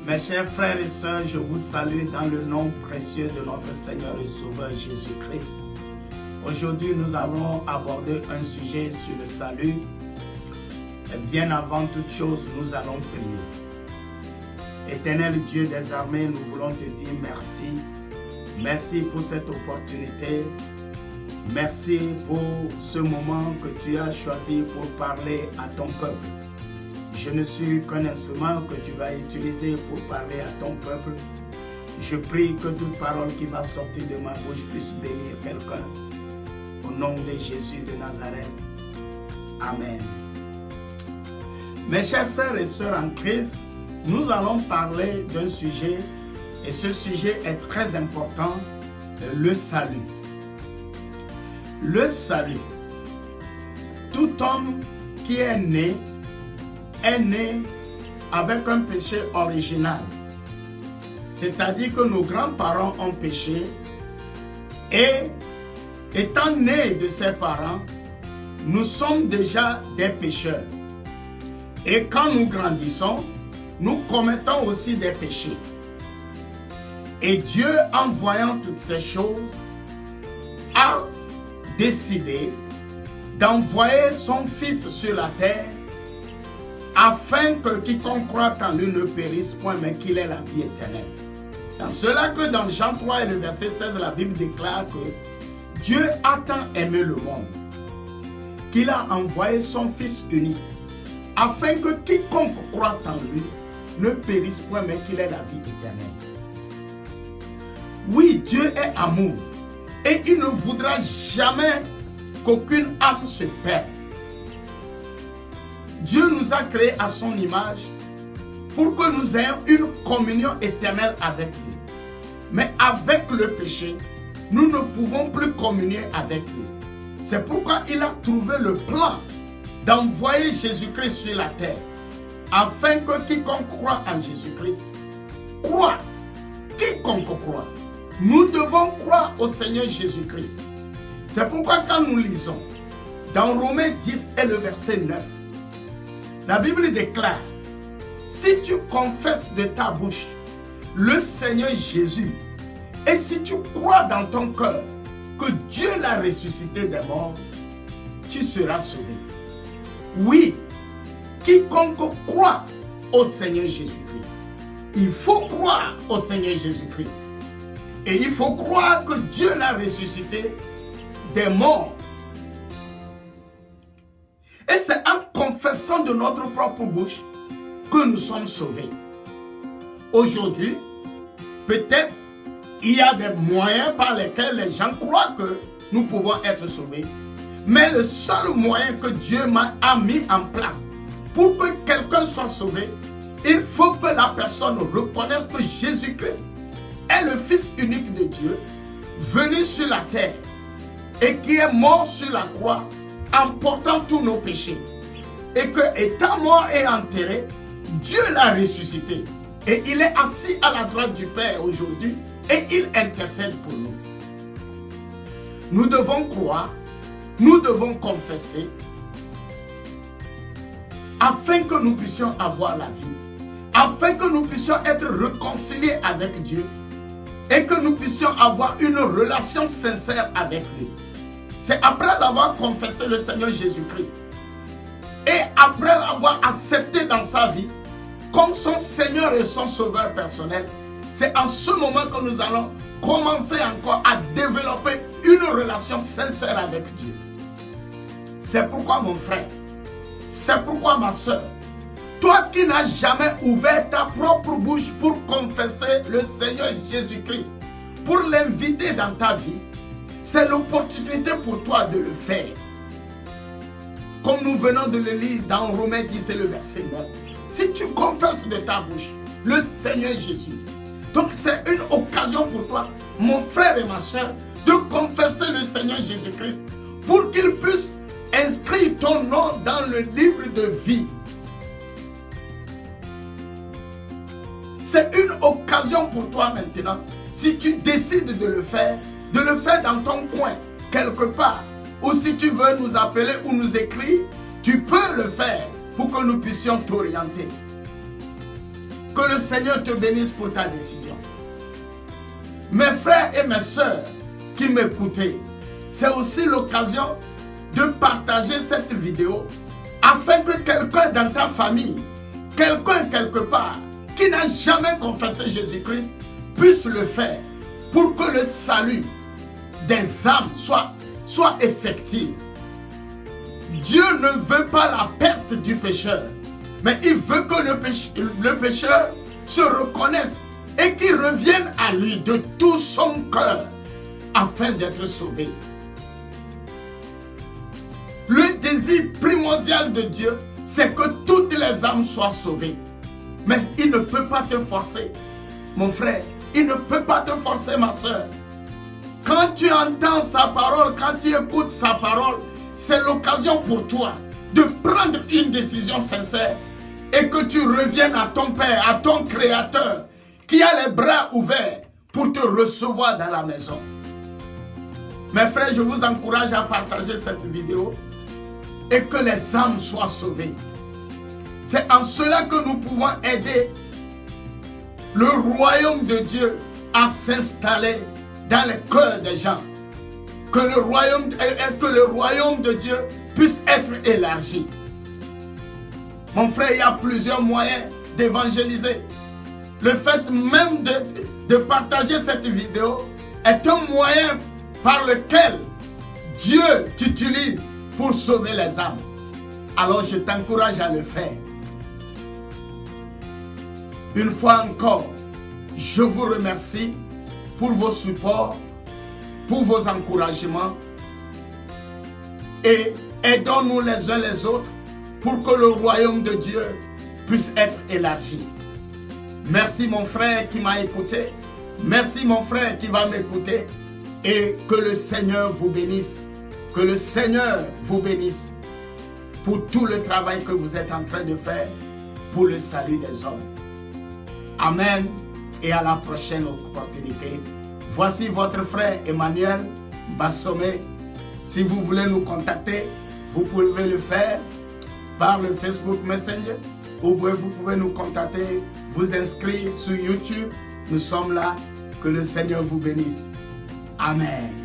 Mes chers frères et sœurs, je vous salue dans le nom précieux de notre Seigneur et Sauveur Jésus-Christ. Aujourd'hui, nous allons aborder un sujet sur le salut. Et bien avant toute chose, nous allons prier. Éternel Dieu des armées, nous voulons te dire merci. Merci pour cette opportunité. Merci pour ce moment que tu as choisi pour parler à ton peuple. Je ne suis qu'un instrument que tu vas utiliser pour parler à ton peuple. Je prie que toute parole qui va sortir de ma bouche puisse bénir quelqu'un. Au nom de Jésus de Nazareth. Amen. Mes chers frères et sœurs en Christ, nous allons parler d'un sujet, et ce sujet est très important, le salut. Le salut. Tout homme qui est né avec un péché original. C'est-à-dire que nos grands-parents ont péché et étant nés de ses parents, nous sommes déjà des pécheurs. Et quand nous grandissons, nous commettons aussi des péchés. Et Dieu, en voyant toutes ces choses, a décidé d'envoyer son Fils sur la terre afin que quiconque croit en lui ne périsse point, mais qu'il ait la vie éternelle. Dans cela que dans Jean 3 et le verset 16, la Bible déclare que Dieu a tant aimé le monde qu'il a envoyé son Fils unique afin que quiconque croit en lui ne périsse point, mais qu'il ait la vie éternelle. Oui, Dieu est amour et il ne voudra jamais qu'aucune âme se perde. Dieu nous a créés à son image pour que nous ayons une communion éternelle avec lui. Mais avec le péché, nous ne pouvons plus communier avec lui. C'est pourquoi il a trouvé le plan d'envoyer Jésus-Christ sur la terre, afin que quiconque croit en Jésus-Christ croit. Quiconque croit. Nous devons croire au Seigneur Jésus-Christ. C'est pourquoi quand nous lisons dans Romains 10 et le verset 9, la Bible déclare, si tu confesses de ta bouche le Seigneur Jésus, et si tu crois dans ton cœur que Dieu l'a ressuscité des morts, tu seras sauvé. Oui, quiconque croit au Seigneur Jésus-Christ. Il faut croire au Seigneur Jésus-Christ. Et il faut croire que Dieu l'a ressuscité des morts. Et c'est en confessant de notre propre bouche que nous sommes sauvés. Aujourd'hui, peut-être il y a des moyens par lesquels les gens croient que nous pouvons être sauvés. Mais le seul moyen que Dieu a mis en place pour que quelqu'un soit sauvé, il faut que la personne reconnaisse que Jésus-Christ est le Fils unique de Dieu, venu sur la terre et qui est mort sur la croix en portant tous nos péchés. Et que, étant mort et enterré, Dieu l'a ressuscité. Et il est assis à la droite du Père aujourd'hui et il intercède pour nous. Nous devons croire, nous devons confesser afin que nous puissions avoir la vie, afin que nous puissions être réconciliés avec Dieu et que nous puissions avoir une relation sincère avec lui. C'est après avoir confessé le Seigneur Jésus-Christ et après l'avoir accepté dans sa vie comme son Seigneur et son Sauveur personnel, c'est en ce moment que nous allons commencer encore à développer une relation sincère avec Dieu. C'est pourquoi mon frère, c'est pourquoi ma soeur, toi qui n'as jamais ouvert ta propre bouche pour confesser le Seigneur Jésus-Christ, pour l'inviter dans ta vie, c'est l'opportunité pour toi de le faire. Comme nous venons de le lire dans Romains 10 et le verset 9. Si tu confesses de ta bouche le Seigneur Jésus, donc c'est une occasion pour toi, mon frère et ma soeur, de confesser le Seigneur Jésus-Christ pour qu'il puisse inscrire ton nom dans le livre de vie. C'est une occasion pour toi maintenant, si tu décides de le faire dans ton coin, quelque part, ou si tu veux nous appeler ou nous écrire, tu peux le faire pour que nous puissions t'orienter. Que le Seigneur te bénisse pour ta décision. Mes frères et mes sœurs qui m'écoutez, c'est aussi l'occasion de partager cette vidéo afin que quelqu'un dans ta famille, quelqu'un quelque part qui n'a jamais confessé Jésus-Christ puisse le faire pour que le salut des âmes soit effectif. Dieu ne veut pas la perte du pécheur, mais il veut que le pécheur se reconnaisse et qu'il revienne à lui de tout son cœur afin d'être sauvé. Le désir primordial de Dieu, c'est que toutes les âmes soient sauvées. Mais il ne peut pas te forcer, mon frère. Il ne peut pas te forcer, ma soeur. Quand tu entends sa parole, quand tu écoutes sa parole, c'est l'occasion pour toi de prendre une décision sincère et que tu reviennes à ton Père, à ton Créateur, qui a les bras ouverts pour te recevoir dans la maison. Mes frères, je vous encourage à partager cette vidéo et que les âmes soient sauvées. C'est en cela que nous pouvons aider le royaume de Dieu à s'installer dans les cœurs des gens. Que le royaume de Dieu puisse être élargi. Mon frère, il y a plusieurs moyens d'évangéliser. Le fait même de partager cette vidéo est un moyen par lequel Dieu t'utilise pour sauver les âmes. Alors je t'encourage à le faire. Une fois encore, je vous remercie pour vos supports, pour vos encouragements et aidons-nous les uns les autres pour que le royaume de Dieu puisse être élargi. Merci mon frère qui m'a écouté. Merci mon frère qui va m'écouter. Et que le Seigneur vous bénisse. Que le Seigneur vous bénisse pour tout le travail que vous êtes en train de faire pour le salut des hommes. Amen et à la prochaine opportunité. Voici votre frère Emmanuel Bassomé. Si vous voulez nous contacter, vous pouvez le faire par le Facebook Messenger ou vous pouvez nous contacter, vous inscrire sur YouTube. Nous sommes là. Que le Seigneur vous bénisse. Amen.